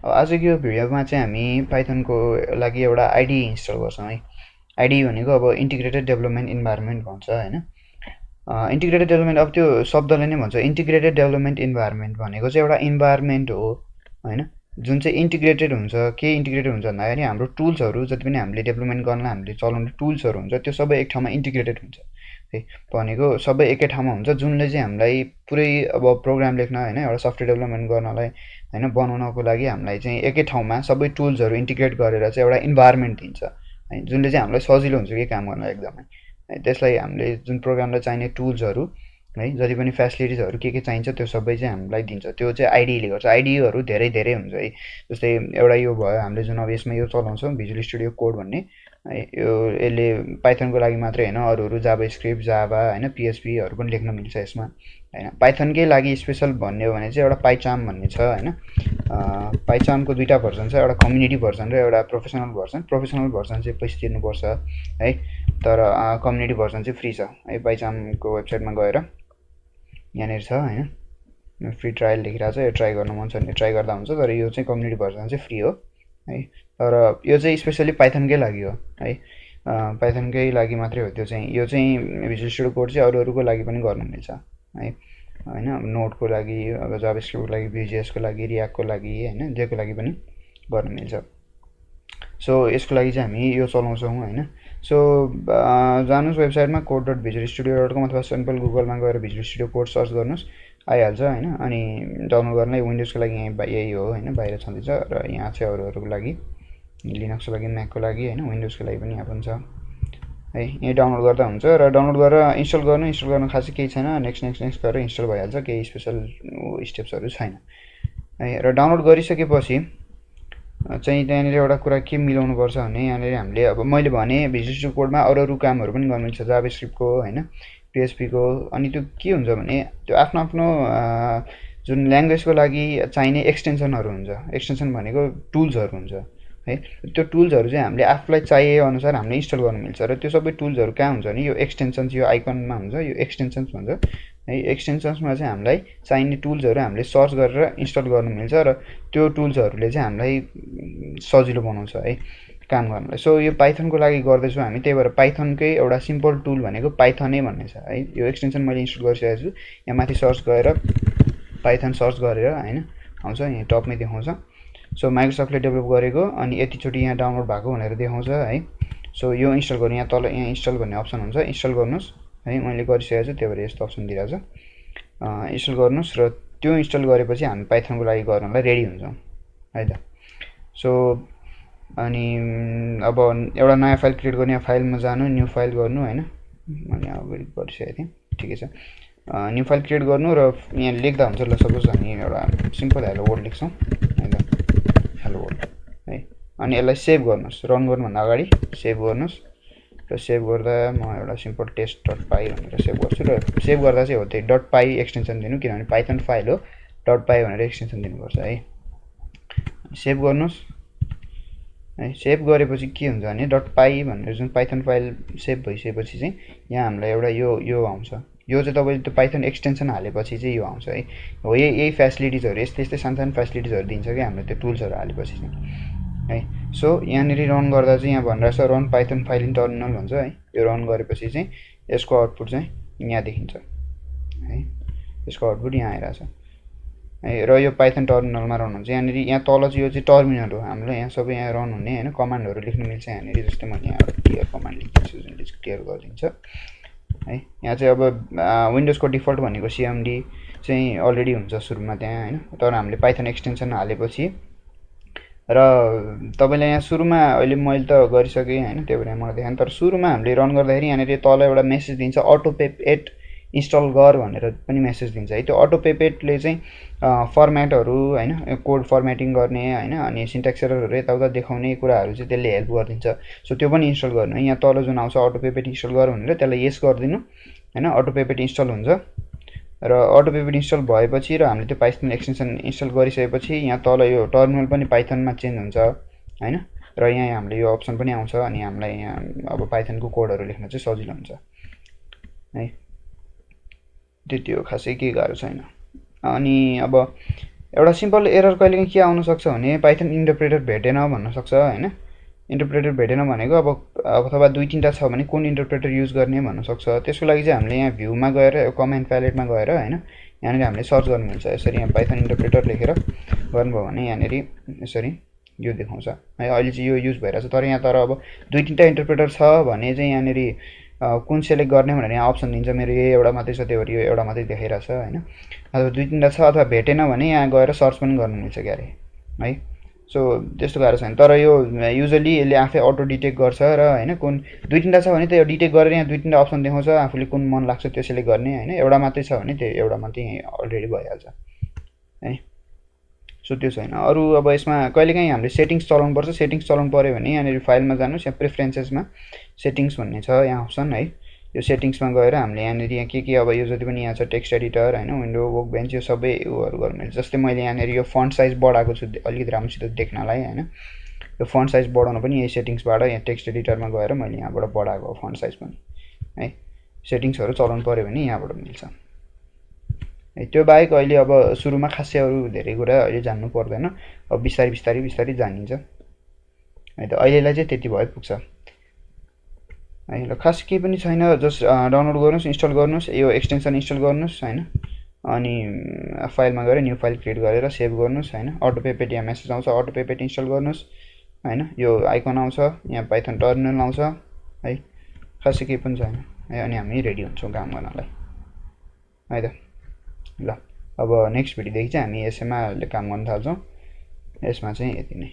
आजको यो भिडियोमा चाहिँ हामी पाइथनको लागि एउटा आइडी इन्स्टल गर्छौँ है। आइडी भनेको अब इन्टिग्रेटेड डेभलपमेन्ट इन्भाइरोमेन्ट भन्छ होइन। इन्टिग्रेटेड डेभलपमेन्ट अब त्यो शब्दले नै भन्छ इन्टिग्रेटेड डेभलपमेन्ट इन्भाइरोमेन्ट भनेको चाहिँ एउटा इन्भाइरोमेन्ट हो होइन, जुन चाहिँ इन्टिग्रेटेड हुन्छ। के इन्टिग्रेटेड हुन्छ भन्दाखेरि हाम्रो टुल्सहरू जति पनि हामीले डेभलपमेन्ट गर्न हामीले चलाउने टुल्सहरू हुन्छ त्यो सबै एक ठाउँमा इन्टिग्रेटेड हुन्छ है। भनेको सबै एकै ठाउँमा हुन्छ, जुनले चाहिँ हामीलाई पुरै अब प्रोग्राम लेख्न होइन, एउटा सफ्टवेयर डेभलपमेन्ट गर्नलाई होइन, बनाउनको लागि हामीलाई चाहिँ एकै ठाउँमा सबै टुल्सहरू इन्टिग्रेट गरेर चाहिँ एउटा इन्भाइरोमेन्ट दिन्छ है, जुनले चाहिँ हामीलाई सजिलो हुन्छ कि काम गर्न एकदमै है। त्यसलाई हामीले जुन प्रोग्रामलाई चाहिने टुल्सहरू है, जति पनि फेसिलिटिजहरू के चाहिन्छ त्यो सबै चाहिँ हामीलाई दिन्छ। त्यो चाहिँ आइडीले गर्छ। आइडीहरू धेरै धेरै हुन्छ है। जस्तै एउटा यो भयो हामीले जुन अब यसमा यो चलाउँछौँ भिजुअल स्टुडियो कोड भन्ने है, यो यसले पाइथनको लागि मात्रै होइन, अरू जाभा स्क्रिप्ट, जाभा होइन, पिएचपीहरू पनि लेख्न मिल्छ यसमा होइन। पाइथनकै लागि स्पेसल भन्ने हो भने चाहिँ एउटा पाइचाम भन्ने छ होइन। पाइचामको दुईवटा भर्जन छ, एउटा कम्युनिटी भर्जन र एउटा प्रोफेसनल भर्जन। प्रोफेसनल भर्जन चाहिँ पैसा तिर्नुपर्छ है, तर कम्युनिटी भर्जन चाहिँ फ्री छ है। पाइचामको वेबसाइटमा गएर यहाँनिर छ होइन, फ्री ट्रायल लेखिरहेको छ। यो ट्राई गर्न मन छ भने ट्राई गर्दा हुन्छ, तर यो चाहिँ कम्युनिटी भर्जन चाहिँ फ्री हो है। तर यो चाहिँ स्पेसली पाइथनकै लागि हो है, पाइथनकै लागि मात्रै हो त्यो चाहिँ। यो चाहिँ भिजुअल स्टुडियो कोड चाहिँ अरूको लागि पनि गर्न मिल्छ है होइन। अब नोडको लागि, अब जाभास्क्रिप्टको लागि, भिजिएसको लागि, रियाक्टको लागि होइन, जेको लागि पनि गर्न मिल्छ। सो यसको लागि चाहिँ हामी यो चलाउँछौँ होइन। सो जानुहोस् वेबसाइटमा code.visualstudio.com अथवा सिम्पल गुगलमा गएर भिजुअल स्टुडियो कोड सर्च गर्नुहोस्, आइहाल्छ होइन। अनि डाउनलोड गर्नलाई विन्डोजको लागि यही हो होइन, बाहिर छँदैछ। र यहाँ चाहिँ अरूहरूको लागि, लिनक्सको लागि, म्याकको लागि होइन, विन्डोजको लागि पनि यहाँ पनि छ है। यहीँ डाउनलोड गर्दा हुन्छ र डाउनलोड गरेर इन्स्टल गर्नु खासै केही छैन। नेक्स्ट नेक्स्ट नेक्स्ट गरेर इन्स्टल भइहाल्छ, केही स्पेसल स्टेप्सहरू छैन है। र डाउनलोड गरिसकेपछि चाहिँ त्यहाँनिर एउटा कुरा के मिलाउनुपर्छ भने, यहाँनिर हामीले अब मैले भने भिजुअल स्टुडियो कोडमा अरू कामहरू पनि गर्नु मिल्छ, जाभास्क्रिप्टको होइन, पिएचपीको। अनि त्यो के हुन्छ भने त्यो आफ्नो आफ्नो जुन ल्याङ्ग्वेजको लागि चाहिने एक्सटेन्सनहरू हुन्छ। एक्सटेन्सन भनेको टुल्सहरू हुन्छ है। त्यो टुल्सहरू चाहिँ हामीले आफूलाई चाहिए अनुसार हामीले इन्स्टल गर्नु मिल्छ। र त्यो सबै टुल्सहरू कहाँ हुन्छ भने यो एक्सटेन्सन्स, यो आइकनमा हुन्छ, यो एक्सटेन्सन्स भन्छ है। एक्सटेन्सन्समा चाहिँ हामीलाई चाहिने टुल्सहरू हामीले सर्च गरेर इन्स्टल गर्नु मिल्छ र त्यो टुल्सहरूले चाहिँ हामीलाई सजिलो बनाउँछ है काम गर्नलाई। सो यो पाइथनको लागि गर्दैछौँ हामी, त्यही भएर पाइथनकै एउटा सिम्पल टुल भनेको पाइथनै भन्ने छ है। यो एक्सटेन्सन मैले इन्स्टल गरिसकेको छु। यहाँ माथि सर्च गएर पाइथन सर्च गरेर होइन आउँछ, यहाँ टपमै देखाउँछ। सो माइक्रोसफ्टले डेभलप गरेको, अनि यतिचोटि यहाँ डाउनलोड भएको भनेर देखाउँछ है। सो यो इन्स्टल गर्नु, यहाँ तल यहाँ इन्स्टल भन्ने अप्सन हुन्छ, इन्स्टल गर्नुहोस् है। मैले गरिसकेको छु, त्यही भएर यस्तो अप्सन दिइरहेको छ। इन्स्टल गर्नुहोस् र त्यो इन्स्टल गरेपछि हामी पाइथनको लागि गर्नलाई रेडी हुन्छौँ है त। सो अनि अब एउटा नयाँ फाइल क्रिएट गर्ने, यहाँ फाइलमा जानु, न्यू फाइल गर्नु होइन। मैले अगाडि गरिसकेको थिएँ, ठिकै छ। न्यू फाइल क्रिएट गर्नु र यहाँ लेख्दा हुन्छ। ल सपोज हामी एउटा सिम्पल हेलो वर्ल्ड लेख्छौँ है त, हेलो वर्ल्ड है। अनि यसलाई सेभ गर्नुहोस्, रन गर्नुभन्दा अगाडि सेभ गर्नुहोस्। र सेभ गर्दा म एउटा सिम्पल टेस्ट.py भनेर सेभ गर्छु। र सेभ गर्दा चाहिँ हो त्यही .py एक्सटेन्सन दिनु, किनभने पाइथन फाइल हो, .py भनेर एक्सटेन्सन दिनुपर्छ है। सेभ गर्नुहोस् है। सेभ गरेपछि के हुन्छ भने .py भनेर जुन पाइथन फाइल सेभ भइसकेपछि चाहिँ यहाँ हामीलाई एउटा यो आउँछ। यो चाहिँ तपाईँले त्यो पाइथन एक्सटेन्सन हालेपछि चाहिँ यो आउँछ है। हो यही फेसिलिटिजहरू, यस्तै यस्तै सानो फेसिलिटिजहरू दिन्छ कि हामीले त्यो टुल्सहरू हालेपछि चाहिँ है। सो यहाँनिर रन गर्दा चाहिँ यहाँ भनिरहेको छ run Python file in terminal भन्छ है। यो रन गरेपछि चाहिँ यसको आउटपुट चाहिँ यहाँ देखिन्छ है। यसको आउटपुट यहाँ आइरहेछ है। र यो पाइथन टर्मिनलमा रन हुन्छ। यहाँनिर यहाँ तल चाहिँ यो चाहिँ टर्मिनल हो हाम्रो, यहाँ सबै यहाँ रन हुने होइन, कमान्डहरू लेख्नु मिल्छ यहाँनिर। जस्तै मैले यहाँ एउटा क्लियर कमान्ड लेखिदिन्छु, जुनले चाहिँ क्लियर गरिदिन्छ है। यहाँ चाहिँ अब विन्डोजको डिफल्ट भनेको सिएमडी चाहिँ अलरेडी हुन्छ सुरुमा त्यहाँ होइन, तर हामीले पाइथन एक्सटेन्सन हालेपछि र तपाईँले यहाँ सुरुमा अहिले मैले त गरिसकेँ होइन, त्यही भएर मलाई देखाएँ। तर सुरुमा हामीले रन गर्दाखेरि यहाँनिर तल एउटा मेसेज दिन्छ, अटोपेपेट इन्स्टल गर भनेर पनि मेसेज दिन्छ है। त्यो अटोपेपेटले चाहिँ फर्मेटहरू होइन, कोड फर्मेटिङ गर्ने होइन, अनि सिन्ट्याक्स एररहरू यताउता देखाउने कुराहरू चाहिँ त्यसले हेल्प गरिदिन्छ। सो त्यो पनि इन्स्टल गर्नु है। यहाँ तल जुन आउँछ अटोपेपेट इन्स्टल गर भनेर, त्यसलाई यस गरिदिनु होइन, अटोपेपेट इन्स्टल हुन्छ। र अटोपेपेट इन्स्टल भएपछि र हामीले त्यो पाइथन एक्सटेन्सन इन्स्टल गरिसकेपछि यहाँ तल यो टर्मिनल पनि पाइथनमा चेन्ज हुन्छ होइन। र यहाँ हामीले यो अप्सन पनि आउँछ, अनि हामीलाई यहाँ अब पाइथनको कोडहरू लेख्न चाहिँ सजिलो हुन्छ है। त्यति हो, खासै केही गाह्रो छैन। अनि अब एउटा सिम्पल एरर कहिलेकाहीँ के आउन सक्छ भने पाइथन इन्टरप्रेटर भेटेन भन्न सक्छ होइन। इन्टरप्रेटर भेटेन भनेको अब अथवा 2-3टा छ भने कुन इन्टरप्रेटर युज गर्ने भन्न सक्छ। त्यसको लागि चाहिँ हामीले यहाँ भ्यूमा गएर कमान्ड प्यालेटमा गएर होइन यहाँनिर हामीले सर्च गर्नु मिल्छ। यसरी यहाँ पाइथन इन्टरप्रेटर लेखेर गर्नुभयो भने यहाँनिर यसरी यो देखाउँछ है। अहिले चाहिँ यो युज भइरहेछ, तर अब 2-3टा इन्टरप्रेटर छ भने चाहिँ यहाँनिर कुन सेलेक्ट गर्ने भनेर यहाँ अप्सन दिन्छ। मेरो यो एउटा मात्रै छ, त्यही भएर यो एउटा मात्रै देखाइरहेछ होइन। अथवा 2-3टा छ अथवा भेटेन भने यहाँ गएर सर्च पनि गर्नु मिल्छ क्यारे है। सो त्यस्तो गाह्रो छैन, तर यो युजली यसले आफै अटो डिटेक्ट गर्छ र होइन कुन 2-3टा छ भने त्यो डिटेक्ट गरेर यहाँ 2-3टा अप्सन देखाउँछ, आफूले कुन मन लाग्छ त्यो सेलेक्ट गर्ने होइन। एउटा मात्रै छ भने त्यो एउटा मात्रै अलरेडी भइहाल्छ है। सो त्यो छैन। अरू अब यसमा कहिलेकाहीँ हामीले सेटिङ्स चलाउनु पर्छ। सेटिङ्स चलाउनु पऱ्यो भने यहाँनिर फाइलमा जानुहोस्, यहाँ प्रेफरेन्सेसमा सेटिङ्स भन्ने छ यहाँ अप्सन है। यो सेटिङ्समा गएर हामीले यहाँनिर यहाँ के अब यो जति पनि यहाँ छ टेक्स्ट एडिटर होइन, विन्डो, वर्क बेन्च, यो सबै उयोहरू गर्नु मिल्छ। जस्तै मैले यहाँनिर यो फन्ट साइज बढाएको छु अलिकति राम्रोसित देख्नलाई होइन। यो फन्ट साइज बढाउन पनि यही सेटिङ्सबाट यहाँ टेक्स्ट एडिटरमा गएर मैले यहाँबाट बढाएको हो फन्ट साइज पनि है। सेटिङ्सहरू चलाउनु पऱ्यो भने यहाँबाट मिल्छ है। त्यो बाहेक अहिले अब सुरुमा खासै अरू धेरै कुरा अहिले जान्नु पर्दैन, अब बिस्तारै बिस्तारै बिस्तारै जानिन्छ है। त अहिलेलाई चाहिँ त्यति भए पुग्छ है। ल खास केही पनि छैन, जस्ट डाउनलोड गर्नुहोस्, इन्स्टल गर्नुहोस्, यो एक्सटेन्सन इन्स्टल गर्नुहोस् होइन। अनि फाइलमा गएर न्यू फाइल क्रिएट गरेर सेभ गर्नुहोस् होइन। अटो पेपेट यहाँ मेसेज आउँछ, अटो पेपेट इन्स्टल गर्नुहोस् होइन। यो आइकन आउँछ, यहाँ पाइथन टर्मिनल आउँछ है। खासै केही पनि छैन है। अनि हामी रेडी हुन्छौँ काम गर्नलाई है त। ल अब नेक्स्ट भिडियोदेखि चाहिँ हामी यसैमा काम गर्न थाल्छौँ। यसमा चाहिँ यति नै।